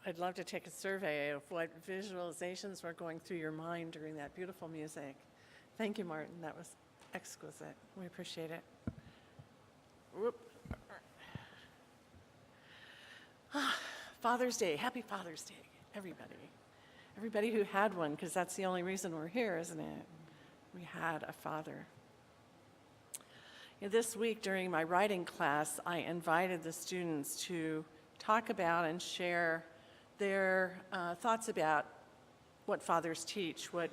I'd love to take a survey of what visualizations were going through your mind during that beautiful music. Thank you, Martin. That was exquisite. We appreciate it. Whoop. Father's Day. Happy Father's Day, everybody. Everybody who had one, because that's the only reason we're here, isn't it? We had a father. This week during my writing class, I invited the students to talk about and share their thoughts about what fathers teach, what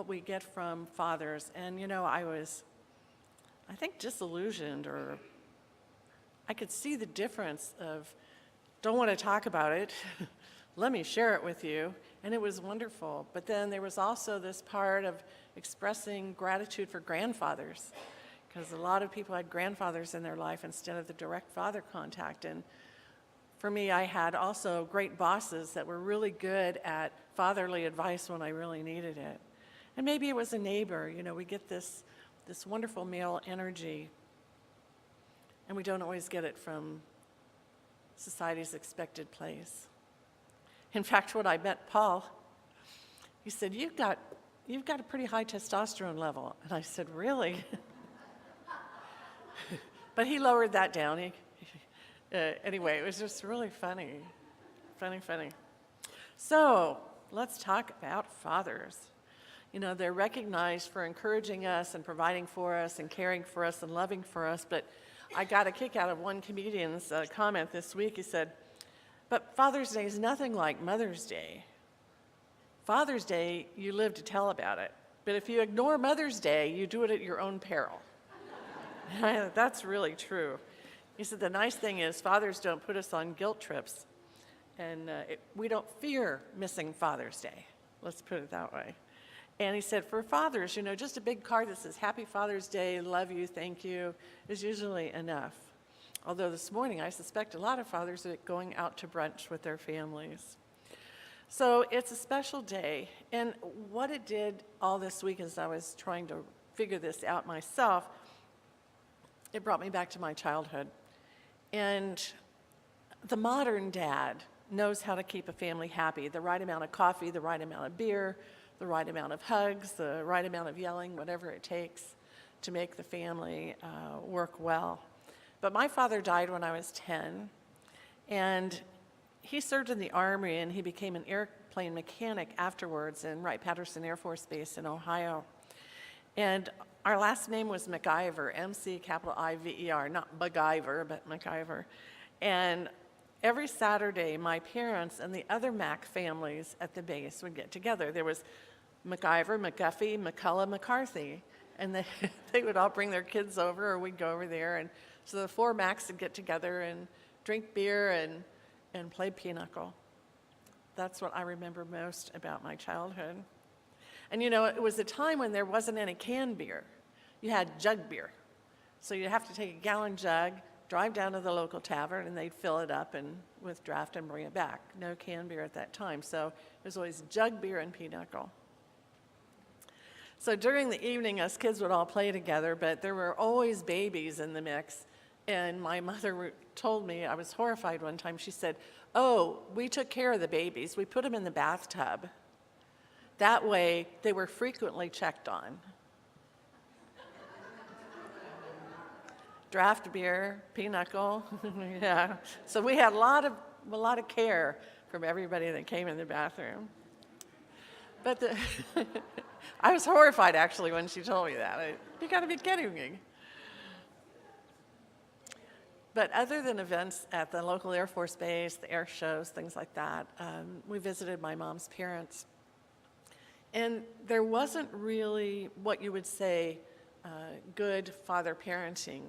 we get from fathers. And I was, I think, disillusioned, or I could see the difference of, don't want to talk about it, let me share it with you. And it was wonderful. But then there was also this part of expressing gratitude for grandfathers, because a lot of people had grandfathers in their life instead of the direct father contact. And for me, I had also great bosses that were really good at fatherly advice when I really needed it. And maybe it was a neighbor. We get this wonderful male energy, and we don't always get it from society's expected place. In fact, when I met Paul, he said, you've got a pretty high testosterone level. And I said, really? But he lowered that down. Anyway, it was just really funny. Funny. So let's talk about fathers. They're recognized for encouraging us and providing for us and caring for us and loving for us. But I got a kick out of one comedian's comment this week. He said, but Father's Day is nothing like Mother's Day. Father's Day, you live to tell about it. But if you ignore Mother's Day, you do it at your own peril. That's really true. He said, the nice thing is fathers don't put us on guilt trips, and we don't fear missing Father's Day. Let's put it that way. And he said, for fathers, just a big card that says, Happy Father's Day, love you, thank you, is usually enough. Although this morning, I suspect a lot of fathers are going out to brunch with their families. So it's a special day. And what it did all this week as I was trying to figure this out myself, it brought me back to my childhood. And the modern dad knows how to keep a family happy. The right amount of coffee, the right amount of beer, the right amount of hugs, the right amount of yelling, whatever it takes to make the family work well. But my father died when I was 10, and he served in the Army, and he became an airplane mechanic afterwards in Wright-Patterson Air Force Base in Ohio. And our last name was MacIver, M-C-I-V-E-R, not MacGyver, but MacIver. And every Saturday, my parents and the other Mac families at the base would get together. There was MacIver, McGuffey, McCullough, McCarthy, and they would all bring their kids over, or we'd go over there. And so the four Macs would get together and drink beer and play pinochle. That's what I remember most about my childhood. And it was a time when there wasn't any canned beer. You had jug beer. So you'd have to take a gallon jug, drive down to the local tavern, and they'd fill it up and with draft and bring it back. No canned beer at that time. So it was always jug beer and pinochle. So during the evening, us kids would all play together, but there were always babies in the mix. And my mother told me, I was horrified one time, she said, oh, we took care of the babies. We put them in the bathtub. That way, they were frequently checked on. Draft beer, pinochle, yeah. So we had a lot of care from everybody that came in the bathroom. But I was horrified, actually, when she told me that. You got to be kidding me. But other than events at the local Air Force Base, the air shows, things like that, we visited my mom's parents. And there wasn't really what you would say good father parenting,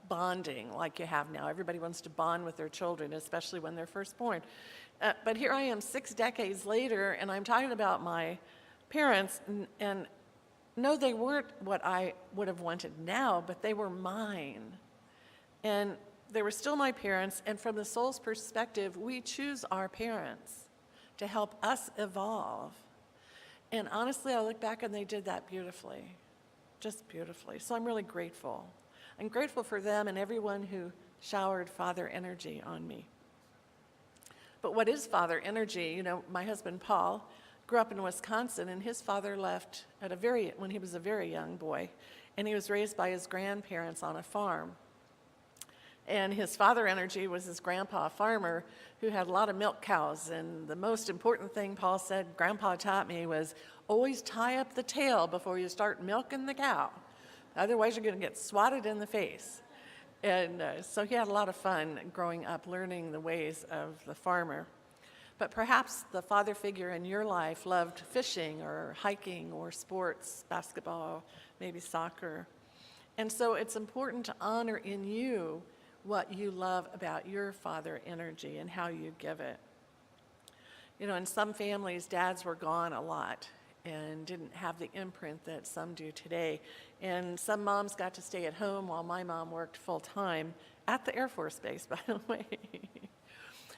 bonding like you have now. Everybody wants to bond with their children, especially when they're first born. But here I am 6 decades later, and I'm talking about my parents, and no, they weren't what I would have wanted now, but they were mine. And they were still my parents, and from the soul's perspective, we choose our parents to help us evolve. And honestly, I look back and they did that beautifully, just beautifully. So I'm really grateful. I'm grateful for them and everyone who showered father energy on me. But But what is father energy? You know, my husband, Paul, grew up in Wisconsin, and his father left when he was a very young boy, and he was raised by his grandparents on a farm. And his father energy was his grandpa, a farmer, who had a lot of milk cows. And the most important thing Paul said Grandpa taught me was always tie up the tail before you start milking the cow. Otherwise, you're going to get swatted in the face. And so he had a lot of fun growing up learning the ways of the farmer. But perhaps the father figure in your life loved fishing or hiking or sports, basketball, maybe soccer. And so it's important to honor in you what you love about your father energy and how you give it. You know, in some families, dads were gone a lot and didn't have the imprint that some do today. And some moms got to stay at home while my mom worked full time at the Air Force Base, by the way.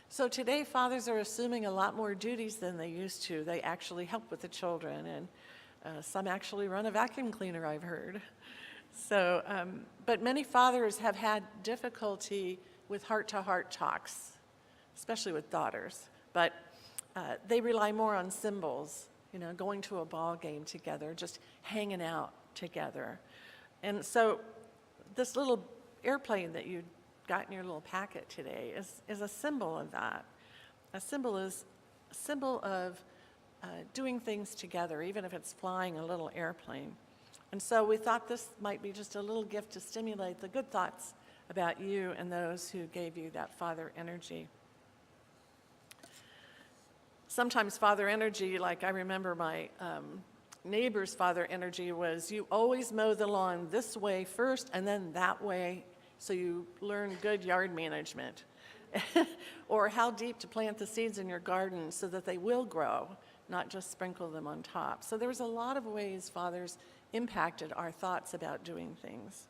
So today, fathers are assuming a lot more duties than they used to. They actually help with the children, and some actually run a vacuum cleaner, I've heard. So, but many fathers have had difficulty with heart-to-heart talks, especially with daughters. But they rely more on symbols, you know, going to a ball game together, just hanging out together. And so this little airplane that you got in your little packet today is a symbol of that. A symbol of doing things together, even if it's flying a little airplane. And so we thought this might be just a little gift to stimulate the good thoughts about you and those who gave you that father energy. Sometimes father energy, like I remember my neighbor's father energy was, you always mow the lawn this way first and then that way, so you learn good yard management. Or how deep to plant the seeds in your garden so that they will grow, not just sprinkle them on top. So there was a lot of ways fathers impacted our thoughts about doing things.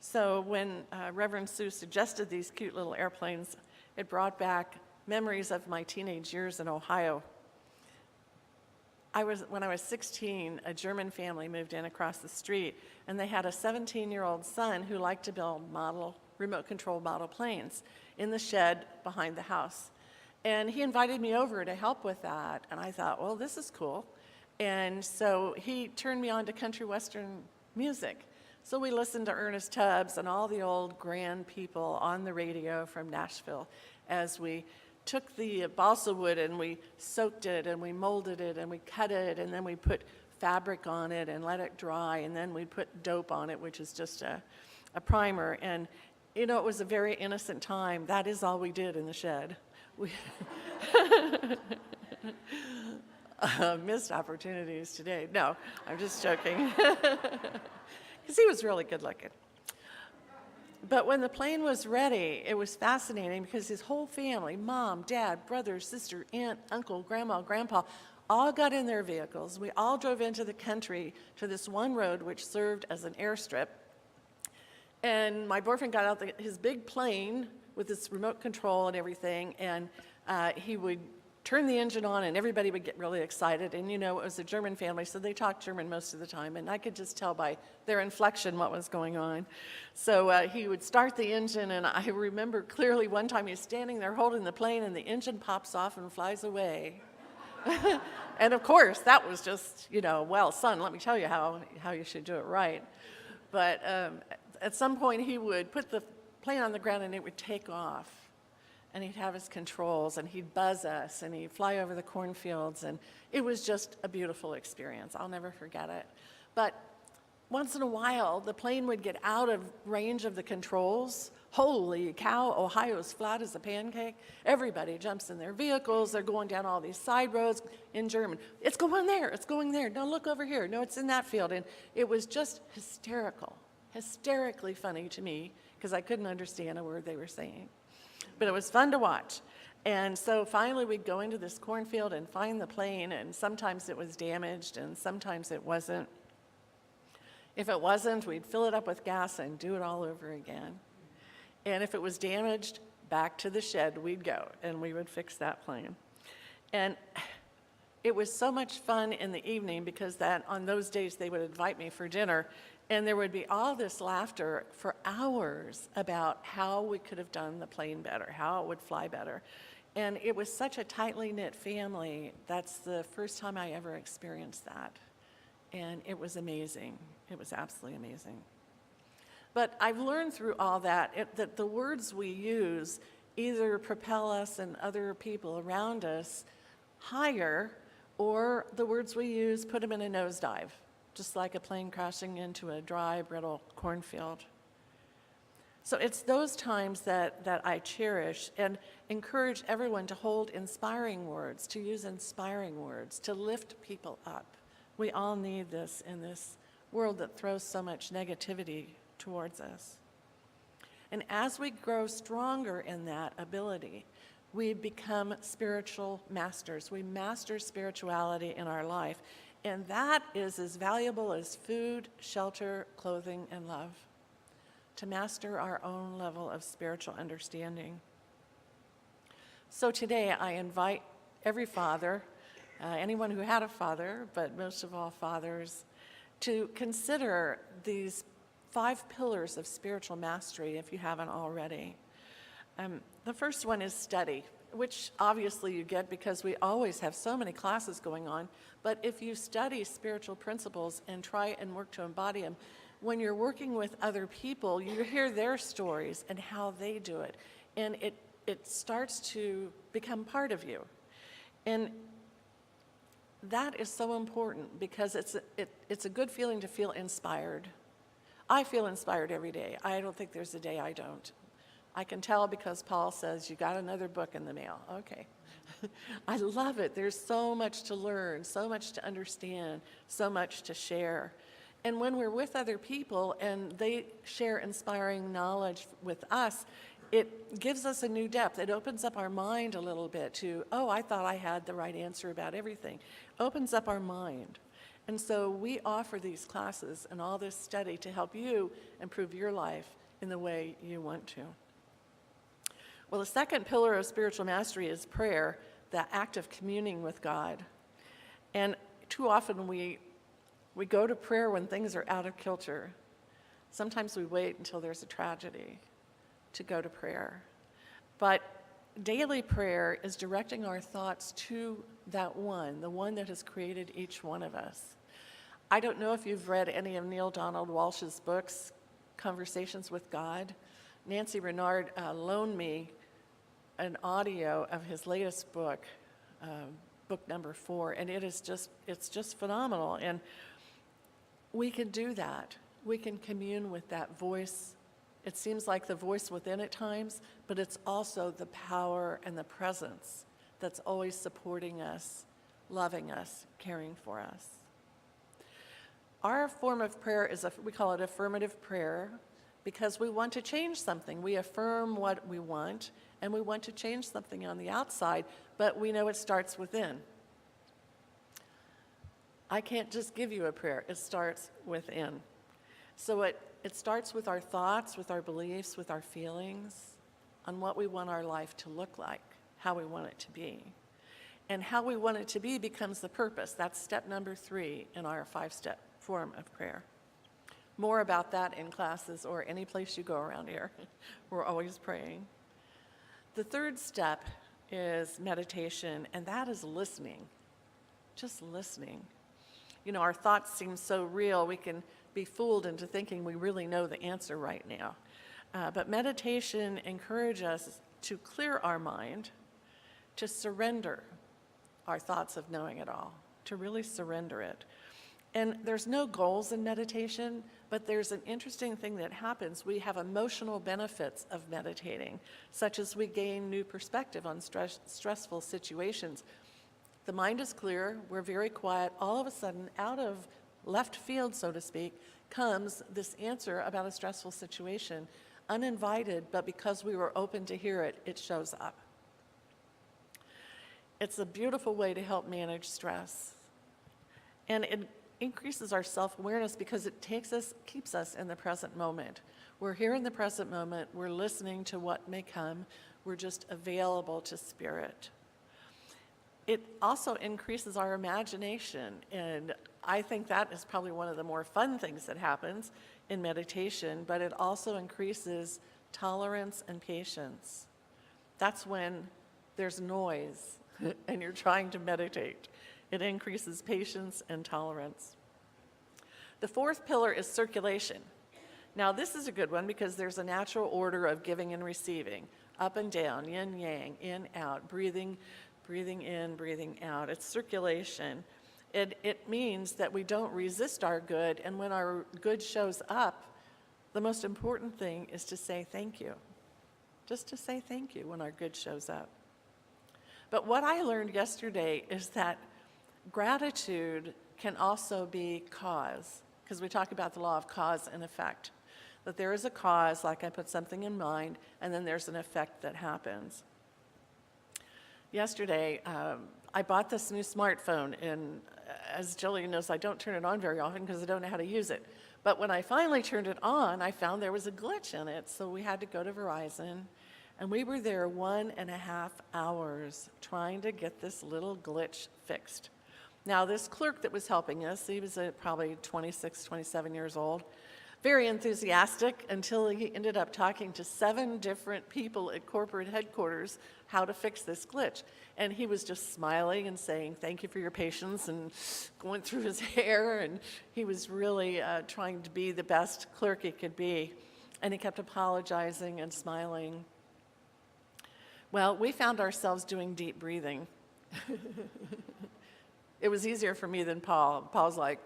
So when Reverend Sue suggested these cute little airplanes, it brought back memories of my teenage years in Ohio. When I was 16, a German family moved in across the street, and they had a 17-year-old son who liked to build remote control model planes in the shed behind the house. And he invited me over to help with that, and I thought, well, this is cool. And so he turned me on to country western music. So we listened to Ernest Tubbs and all the old grand people on the radio from Nashville as we took the balsa wood and we soaked it and we molded it and we cut it and then we put fabric on it and let it dry and then we put dope on it, which is just a primer. And, you know, it was a very innocent time. That is all we did in the shed. We missed opportunities today. No, I'm just joking. Because he was really good looking. But when the plane was ready, it was fascinating because his whole family, mom, dad, brother, sister, aunt, uncle, grandma, grandpa, all got in their vehicles. We all drove into the country to this one road which served as an airstrip. And my boyfriend got out his big plane with this remote control and everything, and he would turn the engine on and everybody would get really excited. And you know, it was a German family, so they talked German most of the time, and I could just tell by their inflection what was going on. So he would start the engine, and I remember clearly one time he's standing there holding the plane and the engine pops off and flies away. And of course, that was just, you know, well, son, let me tell you how you should do it right. But at some point he would put the plane on the ground and it would take off. And he'd have his controls, and he'd buzz us, and he'd fly over the cornfields, and it was just a beautiful experience. I'll never forget it. But once in a while, the plane would get out of range of the controls. Holy cow, Ohio's flat as a pancake. Everybody jumps in their vehicles. They're going down all these side roads in German. It's going there, it's going there. No, look over here. No, it's in that field. And it was just hysterically funny to me, because I couldn't understand a word they were saying. But it was fun to watch. And so finally we'd go into this cornfield and find the plane, and sometimes it was damaged and sometimes it wasn't. If it wasn't, we'd fill it up with gas and do it all over again. And if it was damaged, back to the shed we'd go and we would fix that plane. And it was so much fun in the evening because on those days they would invite me for dinner. And there would be all this laughter for hours about how we could have done the plane better, how it would fly better. And it was such a tightly knit family. That's the first time I ever experienced that. And it was amazing. It was absolutely amazing. But I've learned through all that that the words we use either propel us and other people around us higher, or the words we use put them in a nosedive, just like a plane crashing into a dry, brittle cornfield. So it's those times that I cherish and encourage everyone to hold inspiring words, to use inspiring words, to lift people up. We all need this in this world that throws so much negativity towards us. And as we grow stronger in that ability, we become spiritual masters. We master spirituality in our life. And that is as valuable as food, shelter, clothing, and love. To master our own level of spiritual understanding. So today I invite every father, anyone who had a father, but most of all fathers, to consider these 5 pillars of spiritual mastery if you haven't already. The first one is study, which obviously you get because we always have so many classes going on, but if you study spiritual principles and try and work to embody them, when you're working with other people, you hear their stories and how they do it, and it starts to become part of you. And that is so important because it's a good feeling to feel inspired. I feel inspired every day. I don't think there's a day I don't. I can tell because Paul says, you got another book in the mail. Okay. I love it. There's so much to learn, so much to understand, so much to share. And when we're with other people and they share inspiring knowledge with us, it gives us a new depth. It opens up our mind a little bit to, oh, I thought I had the right answer about everything. Opens up our mind. And so we offer these classes and all this study to help you improve your life in the way you want to. Well, the second pillar of spiritual mastery is prayer, the act of communing with God. And too often we go to prayer when things are out of kilter. Sometimes we wait until there's a tragedy to go to prayer. But daily prayer is directing our thoughts to that one, the one that has created each one of us. I don't know if you've read any of Neale Donald Walsch's books, Conversations with God. Nancy Renard loaned me an audio of his latest book, book number 4, and it's just phenomenal. And we can do that. We can commune with that voice. It seems like the voice within at times, but it's also the power and the presence that's always supporting us, loving us, caring for us. Our form of prayer we call it affirmative prayer because we want to change something. We affirm what we want, and we want to change something on the outside, but we know it starts within. I can't just give you a prayer. It starts within. So it starts with our thoughts, with our beliefs, with our feelings on what we want our life to look like, how we want it to be. And how we want it to be becomes the purpose. That's step number 3 in our 5-step form of prayer. More about that in classes or any place you go around here. We're always praying. The third step is meditation, and that is listening. Just listening. You know, our thoughts seem so real, we can be fooled into thinking we really know the answer right now. But meditation encourages us to clear our mind, to surrender our thoughts of knowing it all, to really surrender it. And there's no goals in meditation, but there's an interesting thing that happens. We have emotional benefits of meditating, such as we gain new perspective on stressful situations. The mind is clear, we're very quiet. All of a sudden, out of left field, so to speak, comes this answer about a stressful situation, uninvited, but because we were open to hear it, it shows up. It's a beautiful way to help manage stress. And it increases our self-awareness because it keeps us in the present moment. We're here in the present moment, we're listening to what may come, we're just available to Spirit. It also increases our imagination, and I think that is probably one of the more fun things that happens in meditation, but it also increases tolerance and patience. That's when there's noise, and you're trying to meditate. It increases patience and tolerance. The fourth pillar is circulation. Now, this is a good one because there's a natural order of giving and receiving, up and down, yin, yang, in, out, breathing in, breathing out. It's circulation. It means that we don't resist our good, and when our good shows up, the most important thing is to say thank you. Just to say thank you when our good shows up. But what I learned yesterday is that gratitude can also be cause, because we talk about the law of cause and effect. That there is a cause, like I put something in mind, and then there's an effect that happens. Yesterday, I bought this new smartphone, and as Jillian knows, I don't turn it on very often because I don't know how to use it. But when I finally turned it on, I found there was a glitch in it, so we had to go to Verizon, and we were there 1.5 hours trying to get this little glitch fixed. Now, this clerk that was helping us, he was probably 26, 27 years old, very enthusiastic until he ended up talking to 7 different people at corporate headquarters how to fix this glitch. And he was just smiling and saying, thank you for your patience, and going through his hair. And he was really trying to be the best clerk he could be. And he kept apologizing and smiling. Well, we found ourselves doing deep breathing. It was easier for me than Paul. Paul's like,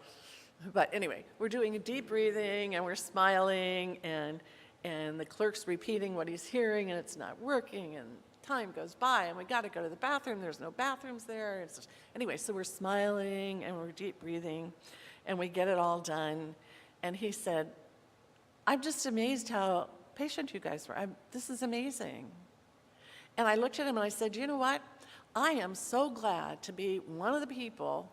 but anyway, we're doing deep breathing and we're smiling, and the clerk's repeating what he's hearing, and it's not working, and time goes by, and we got to go to the bathroom. There's no bathrooms there. Anyway, so we're smiling and we're deep breathing, and we get it all done. And he said, I'm just amazed how patient you guys were. This is amazing. And I looked at him and I said, you know what? I am so glad to be one of the people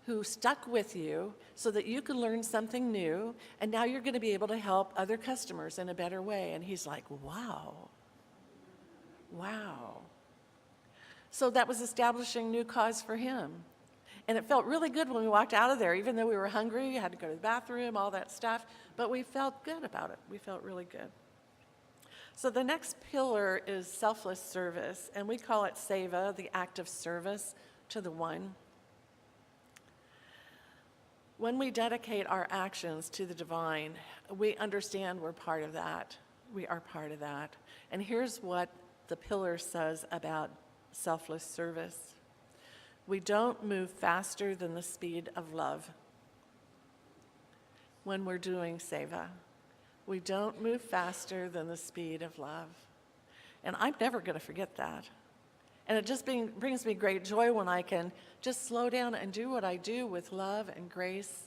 who stuck with you so that you could learn something new, and now you're going to be able to help other customers in a better way. And he's like, wow. So that was establishing new cause for him. And it felt really good when we walked out of there, even though we were hungry, had to go to the bathroom, all that stuff, but we felt good about it. We felt really good. So the next pillar is selfless service, and we call it seva, the act of service to the one. When we dedicate our actions to the divine, we understand we're part of that. We are part of that. And here's what the pillar says about selfless service. We don't move faster than the speed of love when we're doing seva. We don't move faster than the speed of love. And I'm never going to forget that. And it just brings me great joy when I can just slow down and do what I do with love and grace,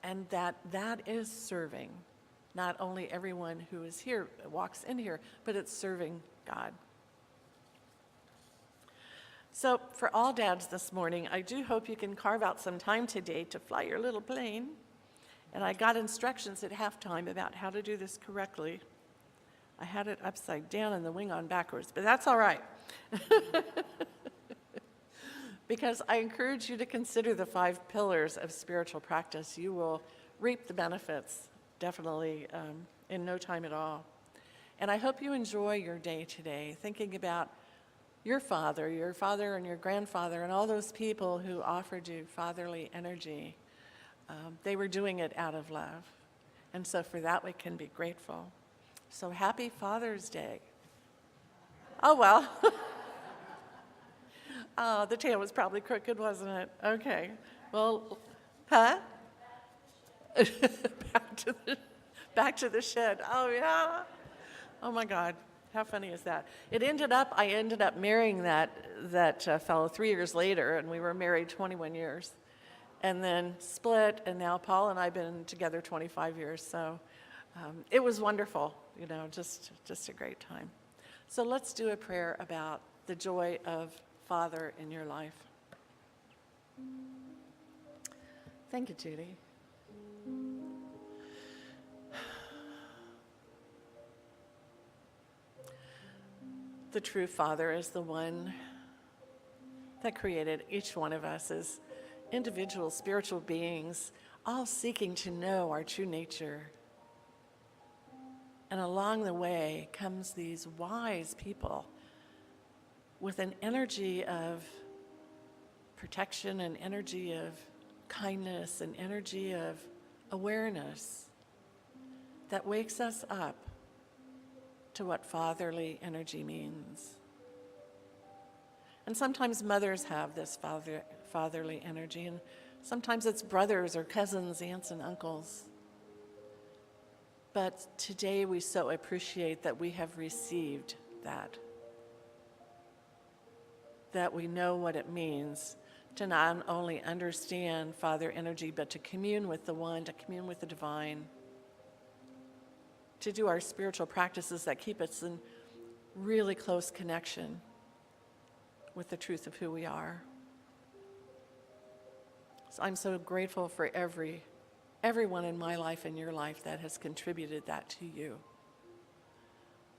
and that is serving not only everyone who is here, walks in here, but it's serving God. So for all dads this morning, I do hope you can carve out some time today to fly your little plane. And I got instructions at halftime about how to do this correctly. I had it upside down and the wing on backwards, but that's all right. Because I encourage you to consider the 5 pillars of spiritual practice. You will reap the benefits, definitely, in no time at all. And I hope you enjoy your day today, thinking about your father and your grandfather, and all those people who offered you fatherly energy. They were doing it out of love. And so for that, we can be grateful. So happy Father's Day. Oh, well. Oh, the tail was probably crooked, wasn't it? Okay. Well, huh? back to the shed. Oh, yeah. Oh, my God. How funny is that? I ended up marrying that fellow 3 years later, and we were married 21 years. And then split, and now Paul and I have been together 25 years. So it was wonderful, just a great time. So let's do a prayer about the joy of Father in your life. Thank you, Judy. The true Father is the one that created each one of us as individual spiritual beings, all seeking to know our true nature. And along the way comes these wise people with an energy of protection, an energy of kindness, an energy of awareness that wakes us up to what fatherly energy means. And sometimes mothers have this fatherly energy, and sometimes it's brothers or cousins, aunts and uncles. But today we so appreciate that we have received that we know what it means to not only understand Father energy, but to commune with the One, to commune with the divine, to do our spiritual practices that keep us in really close connection with the truth of who we are. So I'm so grateful for everyone in my life and your life that has contributed that to you.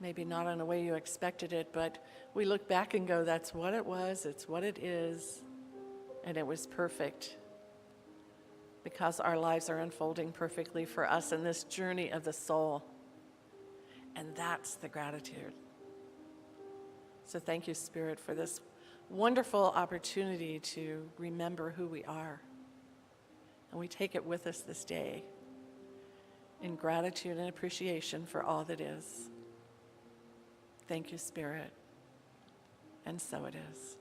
Maybe not in a way you expected it, but we look back and go, that's what it was, it's what it is, and it was perfect because our lives are unfolding perfectly for us in this journey of the soul. And that's the gratitude. So thank you, Spirit, for this wonderful opportunity to remember who we are. And we take it with us this day in gratitude and appreciation for all that is. Thank you, Spirit. And so it is.